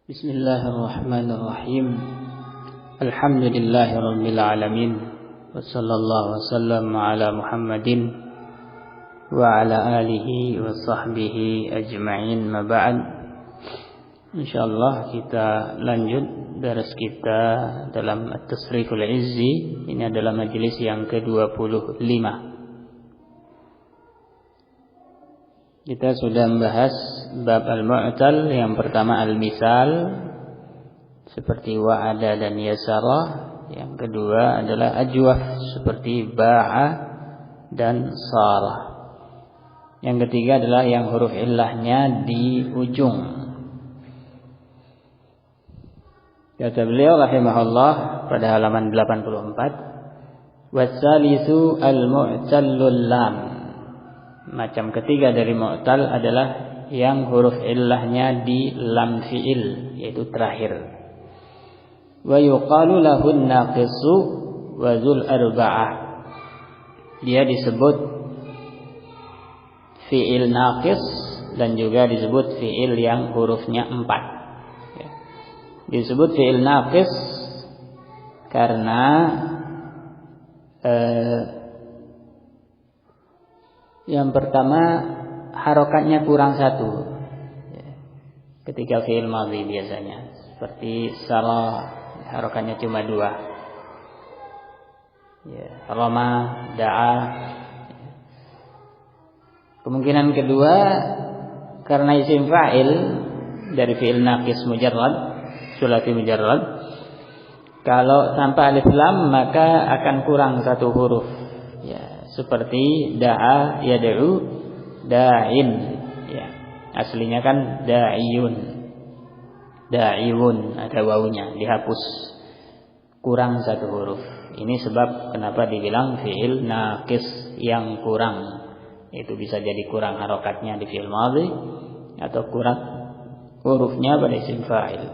Bismillahirrahmanirrahim. Alhamdulillahirabbil alamin. Wassallallahu wasallam ala Muhammadin wa ala alihi wa sahbihi ajma'in. Ma ba'd. Insyaallah kita lanjut dars kita dalam At-Tasriful Izzi. Ini adalah majelis yang ke-25. Kita sudah membahas bab al-mu'tal. Yang pertama al-misal, seperti wa'ada dan yasara. Yang kedua adalah ajwaf, seperti ba'a dan sarah. Yang ketiga adalah yang huruf illahnya di ujung. Kata beliau rahimahullah pada halaman 84, wassalisu al-mu'tallul lam. Macam ketiga dari mu'tal adalah yang huruf illahnya di lam fi'il, yaitu terakhir. Wa yuqalu lahun naqisu wa zul arba'ah. Dia disebut fi'il naqis dan juga disebut fi'il yang hurufnya 4. Disebut fi'il naqis karena yang pertama harokatnya kurang satu. Ketika fi'il madhi biasanya seperti salah, harokatnya cuma 2. Rama, da'a. Kemungkinan kedua karena isim fa'il dari fi'il naqis mujarrad, sulasi mujarrad. Kalau tanpa alif lam maka akan kurang satu huruf. Seperti da'a yad'u da'in. Aslinya kan da'iyun. Da'iwun, ada wawunya, dihapus. Kurang satu huruf. Ini sebab kenapa dibilang fi'il naqis yang kurang. Itu bisa jadi kurang harokatnya di fi'il madhi atau kurang hurufnya pada isim fa'il.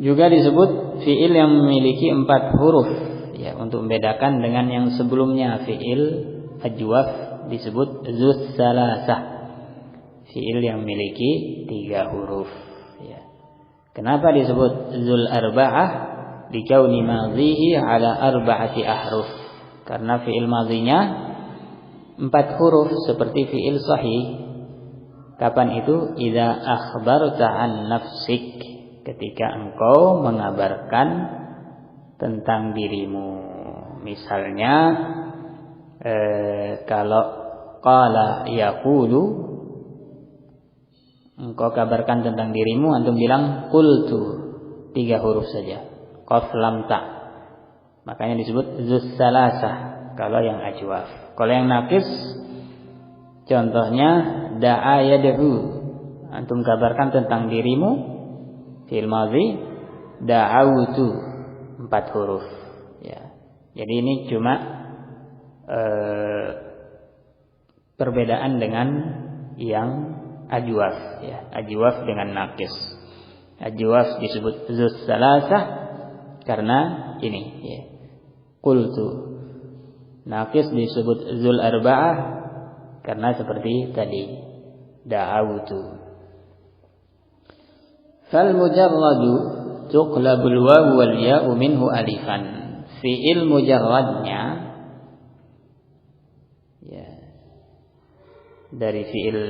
Juga disebut fi'il yang memiliki 4 huruf. Untuk membedakan dengan yang sebelumnya, fi'il ajwaf disebut zus salasah, fi'il yang memiliki 3 huruf. Kenapa disebut zul arba'ah? Likauni madhihi ala arba'ati ahruf. Karena fi'il madhinya 4 huruf seperti fi'il sahih. Kapan itu? Idza akhbarta an nafsik, ketika engkau mengabarkan tentang dirimu. Misalnya kalau qala yaqulu, engkau kabarkan tentang dirimu, antum bilang qultu, 3 huruf saja, qaf lam ta. Makanya disebut zus salasah kalau yang ajwaf. Kalau yang naqis, contohnya da'a yad'u, antum kabarkan tentang dirimu, fi'il madhi, da'awtu, 4 huruf. Jadi ini cuma perbedaan dengan yang ajwaf. Ajwaf dengan naqis. Ajwaf disebut zus salasah karena ini. Qultu. Naqis disebut zul arba'ah karena seperti tadi, da'awtu. Fal mujarradu tuqlabul wawu wal ya'u minhu alifan. Fi'il mujarradnya dari fi'il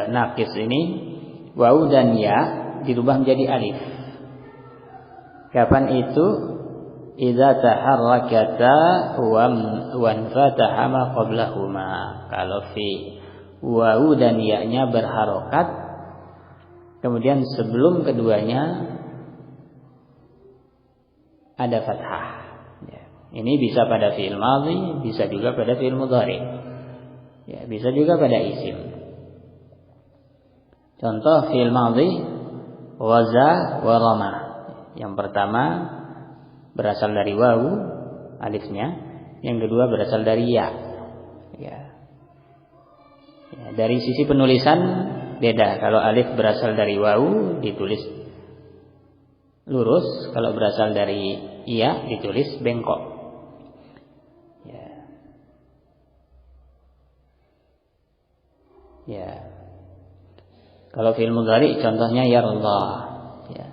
naqis ini, wawu dan ya dirubah menjadi alif. Kapan itu? Idza taharrakata wa fataha ma qablahuma. Kalau fi wawu dan ya-nya berharokat, kemudian sebelum keduanya ada fathah. Ini bisa pada fi'il madhi, bisa juga pada fi'il mudhari. Bisa juga pada isim. Contoh fi'il madhi, waza wa rama. Yang pertama berasal dari wawu, alifnya. Yang kedua berasal dari ya. Dari sisi penulisan beda. Kalau alif berasal dari wawu ditulis lurus, kalau berasal dari iya ditulis bengkok. Kalau fi'il mudhari contohnya yarda, ya.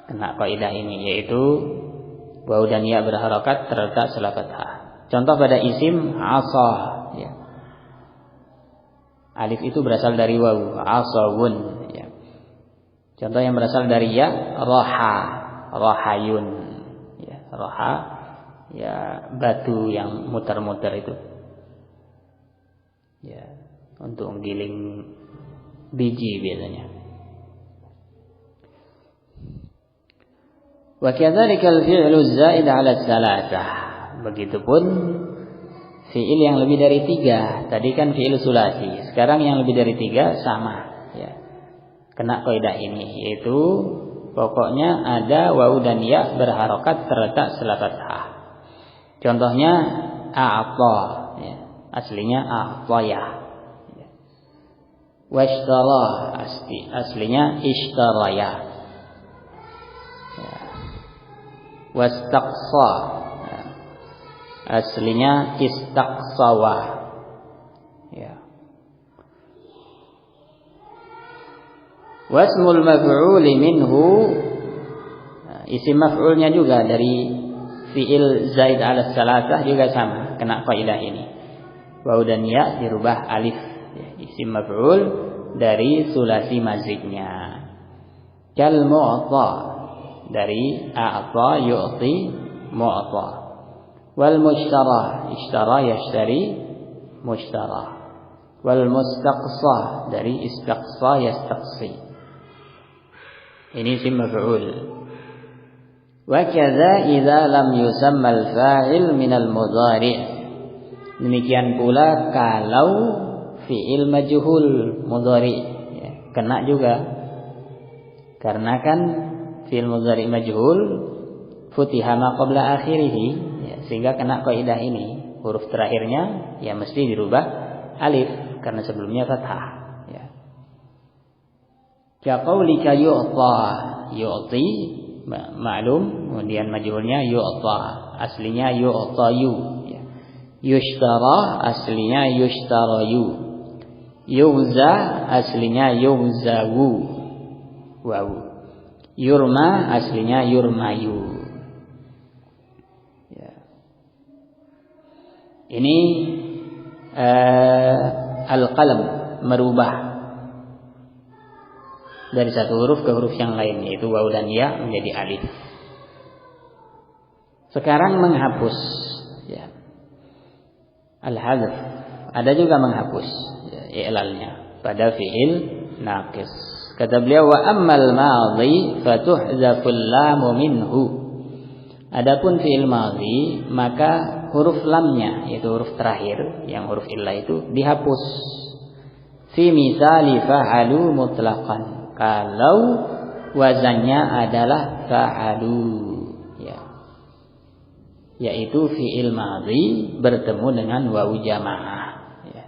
Kena kaidah ini, yaitu waw dan ya berharokat terletak setelah fathah. Contoh pada isim asa, ya. Alif itu berasal dari waw, asawun, ya. Contoh yang berasal dari ya, roha, rohayun, ya. Roha, ya, batu yang muter-muter itu, ya, untuk menggiling biji biasanya. Wa kadzalikal fi'lu zaid 'ala tsalatsah. Begitupun fi'il yang lebih dari 3. Tadi kan fi'il sulasi. Sekarang yang lebih dari 3 sama, ya. Kena kaidah ini, yaitu pokoknya ada waw dan ya berharokat terletak setelah fathah. Contohnya a'ta, ya. Aslinya a'taya. Ya. Washtara, aslinya ishtaraya. Ya. Wastaqsa, ya. Aslinya istaqsawa, ya. Wasmul maf'uli minhu, isim maf'ulnya juga dari fi'il zaid 'ala tsalatsah juga sama, kena kaidah ini. Waw dan ya dirubah alif, ya. Isim maf'ul dari sulasi mazidnya. Kal mu'ta, dari a'ta yu'ti mu'ta. Wal mushtara, ishtara yashtari mushtara. Wal mustaqsa, dari istaqsa yastaqsi. Ini isim maf'ul. Wa kadza idza lam yusamma al-fa'il min al-mudhari'. Demikian pula kalau fi'il majhul mudhari', ya, kena juga. Karena kan fi'il mudhari' majhul futiha ma qabla akhirih, ya, sehingga kena kaidah ini. Huruf terakhirnya ya mesti dirubah alif karena sebelumnya fathah, ya. Ka qaulika yu'ta, yu'ti maklum, kemudian majhulnya yu'ta, aslinya yu'tayu, ya. Yushtara, aslinya yushtarayu. Yughza, aslinya yughzawu, waw. Yurma, aslinya yurmayu, ya. Ini al-qalam merubah dari satu huruf ke huruf yang lain, yaitu waw dan ya menjadi alif. Sekarang menghapus, ya. Al-hadzf, ada juga menghapus, ya, i'lalnya pada fi'il naqis. Kata beliau, wa ammal madhi fatuhzaful lamu minhu. Adapun fi'il madhi, maka huruf lamnya, yaitu huruf terakhir yang huruf illah itu dihapus. Fi misali fa'alu mutlaqan, kalau wazannya adalah fa'alu, ya, yaitu fi'il madhi bertemu dengan waw jamaah, ya.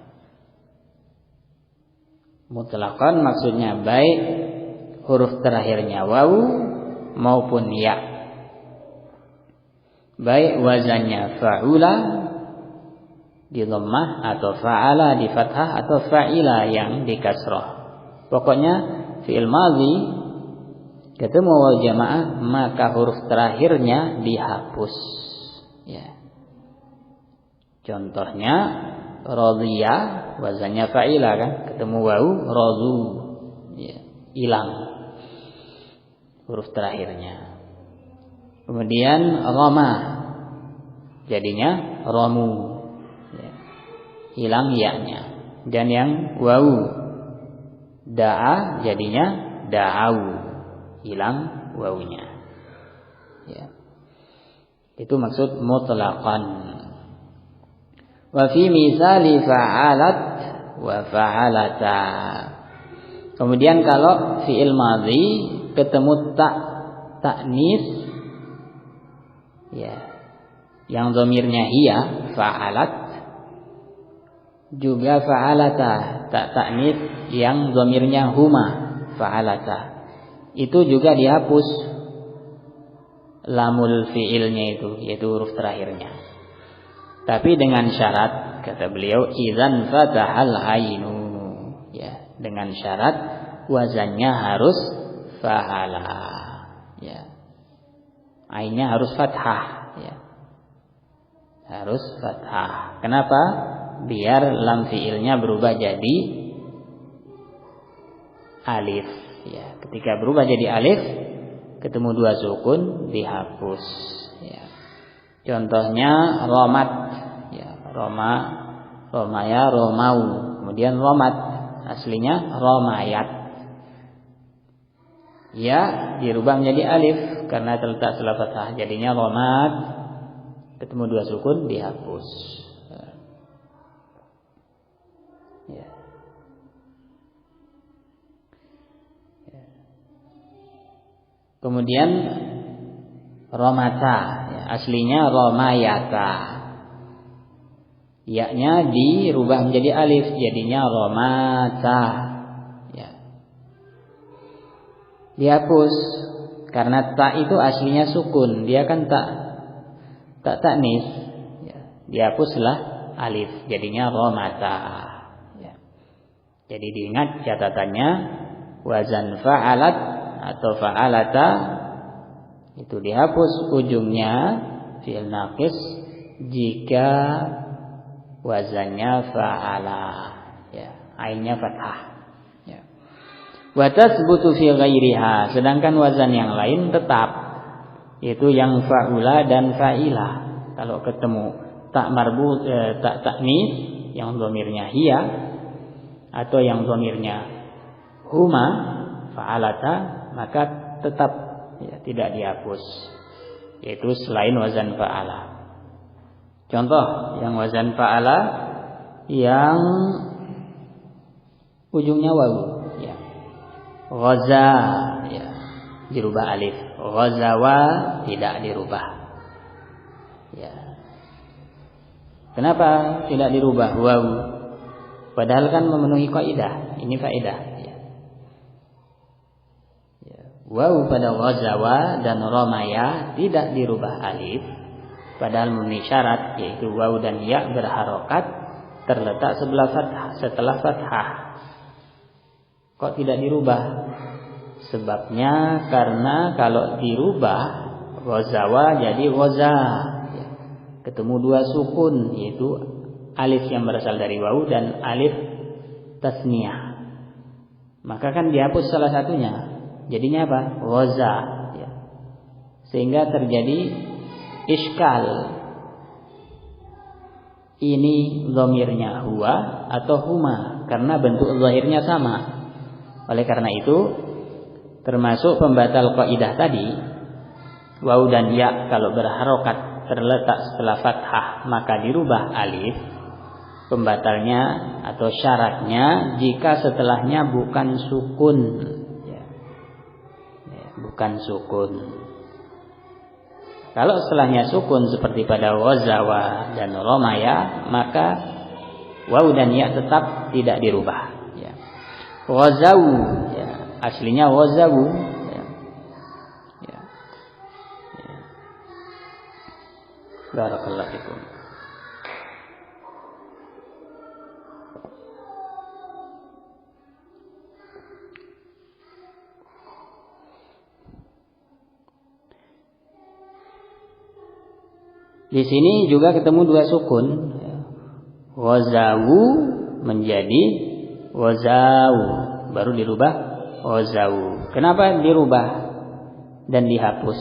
Mutlaqan maksudnya baik huruf terakhirnya waw maupun ya, baik wazannya fa'ula di dhammah atau fa'ala di fathah atau fa'ila yang di kasrah. Pokoknya fi'il madhi ketemu waw jamaah maka huruf terakhirnya dihapus, ya. Contohnya radhiya, wazannya fa'ila kan, ketemu waw radhu, ya, hilang huruf terakhirnya. Kemudian rama jadinya ramu, ya, hilang ya-nya. Dan yang waw da'a jadinya da'au, hilang wawunya, ya. Itu maksud mutlaqan. Wa fi misali fa'alat wa fa'alata. Kemudian kalau fi'il madhi ketemu ta'nis, ya, yang dhamirnya hiya, fa'alat, juga fa'alata, ta'nis yang dhamirnya huma, fa'alata. Itu juga dihapus lamul fi'ilnya itu, yaitu huruf terakhirnya. Tapi dengan syarat, kata beliau, idzan fatahal ainu, ya, dengan syarat wazannya harus fa'ala, ya. Ainnya harus fathah, ya. Harus fathah. Kenapa? Biar lam fi'ilnya berubah jadi alif, ya. Ketika berubah jadi alif, ketemu dua sukun, dihapus, ya. Contohnya romat, ya, romaya, romau, kemudian romat, aslinya romayat, ya, dirubah menjadi alif karena terletak setelah fathah, jadinya romat, ketemu dua sukun, dihapus, ya. Kemudian romata, ya, aslinya romayata, ya-nya dirubah menjadi alif, jadinya romata, ya. Dihapus karena ta itu aslinya sukun, dia kan tak taknis, ya. Dihapuslah alif, jadinya romata, ya. Jadi diingat catatannya, wazan fa'alat atau fa'alata itu dihapus ujungnya fi'il naqis jika wazannya fa'ala, ya, ainnya fathah, ya. Wa tathbutu fi ghairiha, sedangkan wazan yang lain tetap, yaitu yang fa'ula dan fa'ila. Kalau ketemu tak marbut, tak taknis yang dhamirnya hiya atau yang dhamirnya huma, fa'alata, maka tetap, ya, tidak dihapus, yaitu selain wazan fa'ala. Contoh yang wazan fa'ala yang ujungnya wawu, ya. Ghaza, ya, dirubah alif. Ghazawa tidak dirubah, ya. Kenapa tidak dirubah wawu? Padahal kan memenuhi kaidah. Ini faedah, ya. Wawu pada ghazawa dan romaya tidak dirubah alif, padahal memenuhi syarat, yaitu wawu dan ya berharokat terletak setelah fathah. Kok tidak dirubah? Sebabnya karena kalau dirubah ghazawa jadi ghaza, ya. Ketemu dua sukun, yaitu alif yang berasal dari wawu dan alif tasniyah. Maka kan dihapus salah satunya. Jadinya apa? Ghaza, ya. Sehingga terjadi iskal. Ini dhamirnya huwa atau huma, karena bentuk zahirnya sama. Oleh karena itu, termasuk pembatal kaidah tadi, wawu dan ya kalau berharokat terletak setelah fathah maka dirubah alif. Pembatalnya atau syaratnya jika setelahnya bukan sukun, bukan sukun. Kalau setelahnya sukun seperti pada ghazawa dan romaya, maka wawu dan ya tetap tidak dirubah, ya. Ghazawu, ya, aslinya ghazawu, ya. Ya. Ya. Barakallahu fikum. Di sini juga ketemu dua sukun. Ghazawu menjadi ghazawu, baru dirubah ghazawu. Kenapa dirubah dan dihapus,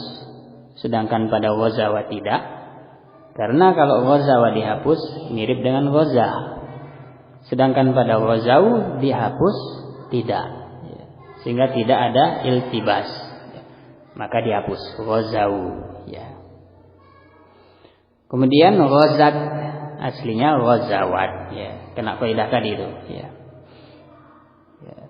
sedangkan pada ghazawa tidak? Karena kalau ghazawa dihapus mirip dengan ghaza, sedangkan pada ghazawu dihapus tidak, sehingga tidak ada iltibas, maka dihapus ghazawu, ya. Kemudian ghazat, aslinya ghazawat, ya. Kena kaidah tadi itu, ya. Ya.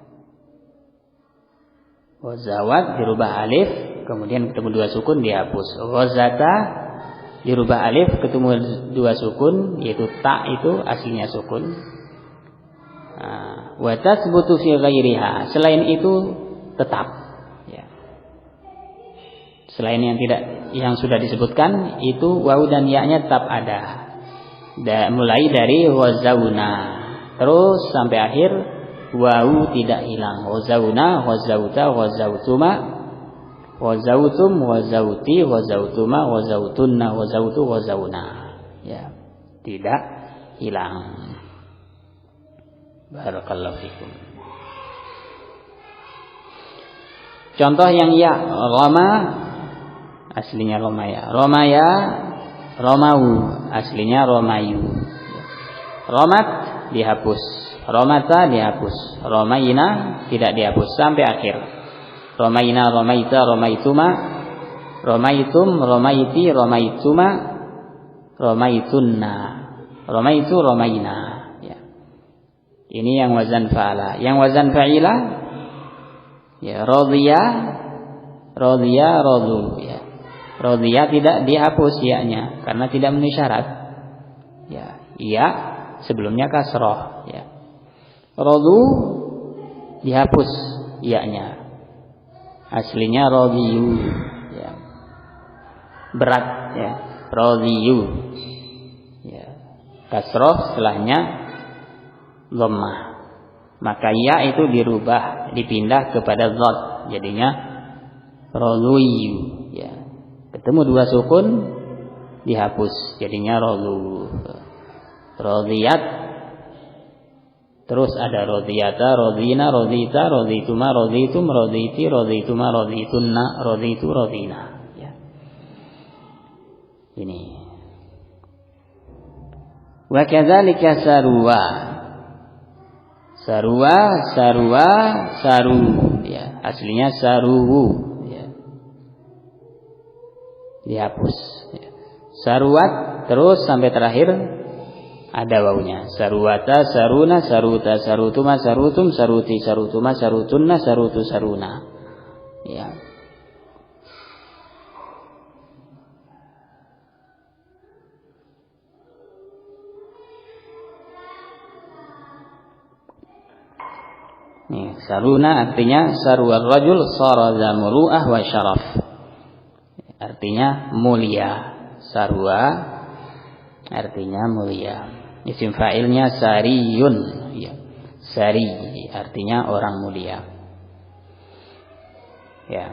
Ghazawat dirubah alif, kemudian ketemu dua sukun dihapus. Ghazata dirubah alif, ketemu dua sukun, yaitu ta itu aslinya sukun. Wa tathbutu fi ghairiha, selain itu tetap. Selain yang sudah disebutkan itu wawu dan ya-nya tetap ada. Mulai dari ghazawna terus sampai akhir Wawu tidak hilang. Ghazauna, ghazauta, ghazautuma, ghazautum, ghazauti, ghazautuma, ghazautunna, ghazautu, ghazauna. Ya, tidak hilang. Barakallahu fikum. Contoh yang ya, Roma aslinya Romaya. Romaya, Romau aslinya Romayu. Romat dihapus, Romata dihapus, Romaina tidak dihapus sampai akhir. Romaina, Romaita, Romaituma, Romaitum, Romaiti, Romaituma, Romaitunna, Romaitu, Romaina. Ya. Ini yang wazan fa'ala. Yang wazan fa'ila, ya, Rodhiya, Rodhiya, Rodhu. Ya. Rodhiya tidak dihapus ya-nya karena tidak memenuhi syarat. Ya, iya sebelumnya kasroh. Ya. Rodhu dihapus ya-nya. Aslinya Rodhiyu. Ya. Berat ya. Rodhiyu. Ya. Kasroh setelahnya dhammah. Maka ya itu dirubah, dipindah kepada dhad. Jadinya Rodhiyu. Ya. Ketemu dua sukun dihapus. Jadinya Rodhu. Rodhiyat. Terus ada Rodhiyata, Rodhina, Rodhita, Rodhituma, Rodhitum, Rodhiti, Rodhituma, Rodhitunna, Rodhitu, Rodhina. Ya. Ini. Wa kadzalika sarwa. Sarwa, sarwa, saru. Ya, aslinya saruwu. Ya. Dihapus. Ya. Saruat terus sampai terakhir ada wawunya. Saruwata, saruna, saruta, sarutuma, sarutum, saruti, sarutuma, sarutunna, sarutu, saruna. Ya. Nih, saruna artinya sarwar rajul sara zamuru'ah wa syaraf. Artinya mulia. Sarwa artinya mulia. Isim fa'ilnya sariyun. Ya. Sari artinya orang mulia. Ya.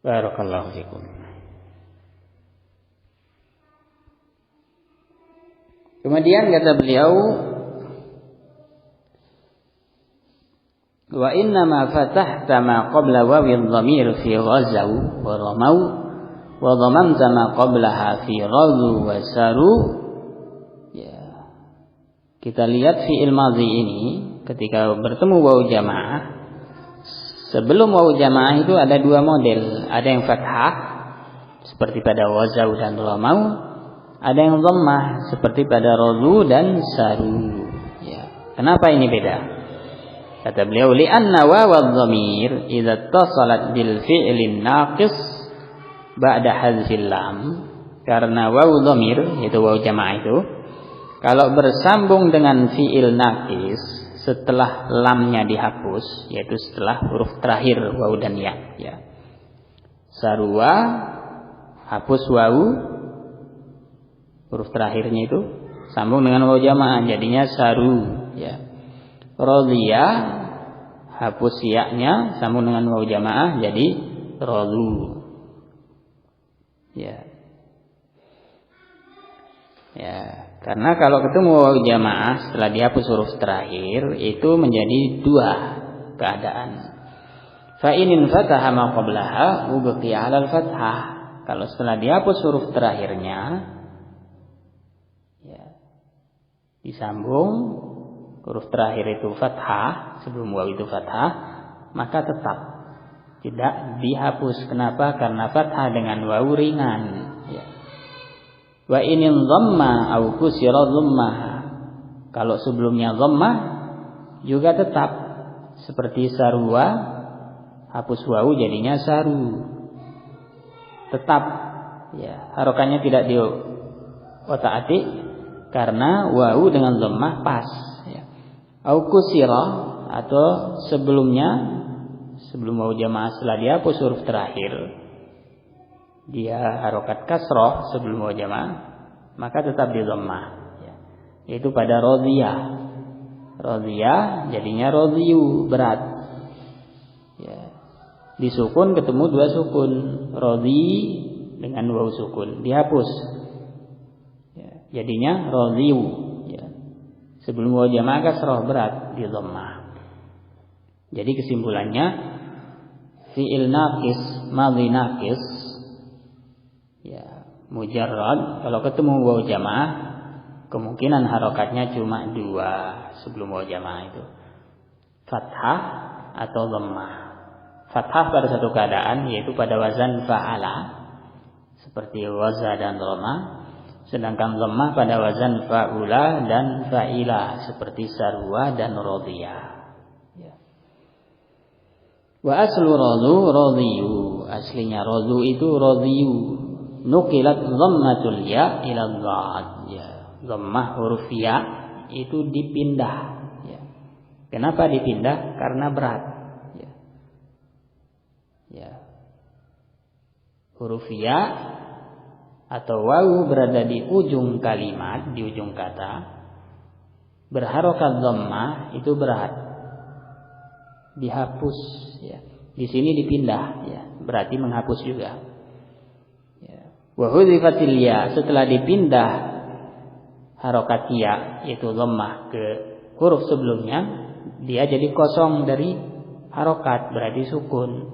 Barakallahu fikum. Kemudian kata beliau, wa inna ma fatahta ma qabla wawil dhamir fi ghazaw wa ramau wa dhamamta ma qablaha fi ghadhu wa saru. Ya. Kita lihat fi'il madhi ini ketika bertemu waw jamaah. Sebelum waw jamaah itu ada dua model, ada yang fathah seperti pada ghazaw dan ramau, ada yang dhammah seperti pada ghadhu dan saru. Ya. Kenapa ini beda? Kata beliau, li'anna wawadh dhamir idza ittasalat bil fi'lin naqis ba'da hadzfil lam. Karena waw dhamir, yaitu waw jamaah itu, kalau bersambung dengan fi'il naqis setelah lamnya dihapus, yaitu setelah huruf terakhir waw dan ya. Ya. Sarwa hapus waw, huruf terakhirnya itu sambung dengan waw jamaah, jadinya saru. Ya. Rodhiya hapus ya-nya sambung dengan waw jamaah jadi rodhu. Ya. Ya, karena kalau ketemu waw jamaah setelah dihapus huruf terakhir itu menjadi dua keadaan. Fa in fataha ma qablaha ubqiya 'alal fathah. Kalau setelah dihapus huruf terakhirnya ya disambung huruf terakhir itu fathah, sebelum waw itu fathah, maka tetap tidak dihapus. Kenapa? Karena fathah dengan waw ringan. Ya. Wa inin dhamma au kusira dhammah. Kalau sebelumnya dhammah juga tetap seperti sarwa, hapus waw jadinya saru. Tetap ya, harokannya tidak di otak-atik karena waw dengan dhammah pas. Au kusira atau sebelumnya sebelum waw jamaah setelah dihapus huruf terakhir dia harokat kasroh sebelum waw jamaah maka tetap di dhammah, ya. Yaitu pada radhiyah. Radhiyah jadinya radhiyu, berat. Ya. Disukun ketemu dua sukun, radhi dengan waw sukun, dihapus. Ya. Jadinya radhiyu. Ya. Sebelum waw jamaah kasrah, berat di dhammah. Jadi kesimpulannya fi'il naqis, madhi naqis, ya, mujarrad kalau ketemu waw jamaah kemungkinan harokatnya cuma dua sebelum waw jamaah itu, fathah atau dhammah. Fathah pada satu keadaan yaitu pada wazan fa'ala seperti waza dan dhamma, sedangkan dhammah pada wazan fa'ula dan fa'ila seperti sarwa dan radhiyah. Wa aslu radhu radhiyu, aslinya radhu itu radhiyu. Nukilat dhammatul ya ila dhad, ya. Dhammah huruf ya itu dipindah, ya. Kenapa dipindah? Karena berat, ya. Ya. Huruf ya atau wawu berada di ujung kalimat, di ujung kata, berharokat dhammah itu berat. Dihapus, ya. Di sini dipindah, ya. Berarti menghapus juga. Ya. Wa hudhifatil ya, setelah dipindah harokat ya yaitu dhammah ke huruf sebelumnya, dia jadi kosong dari harokat, berarti sukun.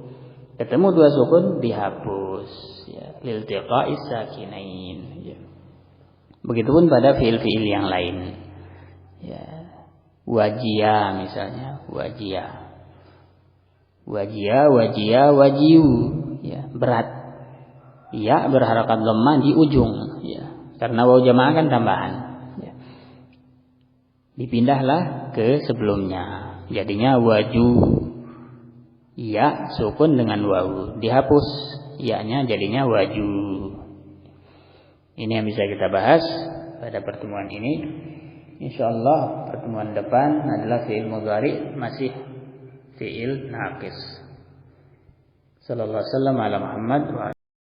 Ketemu dua sukun dihapus, ya. Liltiqa'is sakinain, ya. Begitupun pada fiil-fiil yang lain. Ya. Wajia misalnya, wajia. Wajia, wajia, wajiu, ya, berat. Ya, berharokat dhammah di ujung, ya. Karena waw jamaah kan tambahan, ya. Dipindahlah ke sebelumnya, jadinya waju. Ya, sukun dengan waw, dihapus ya-nya jadinya waju. Ini yang bisa kita bahas pada pertemuan ini. Insyaallah pertemuan depan adalah fi'il mudhari, masih fi'il naqis. Sallallahu alaihi wasallam ala Muhammad wa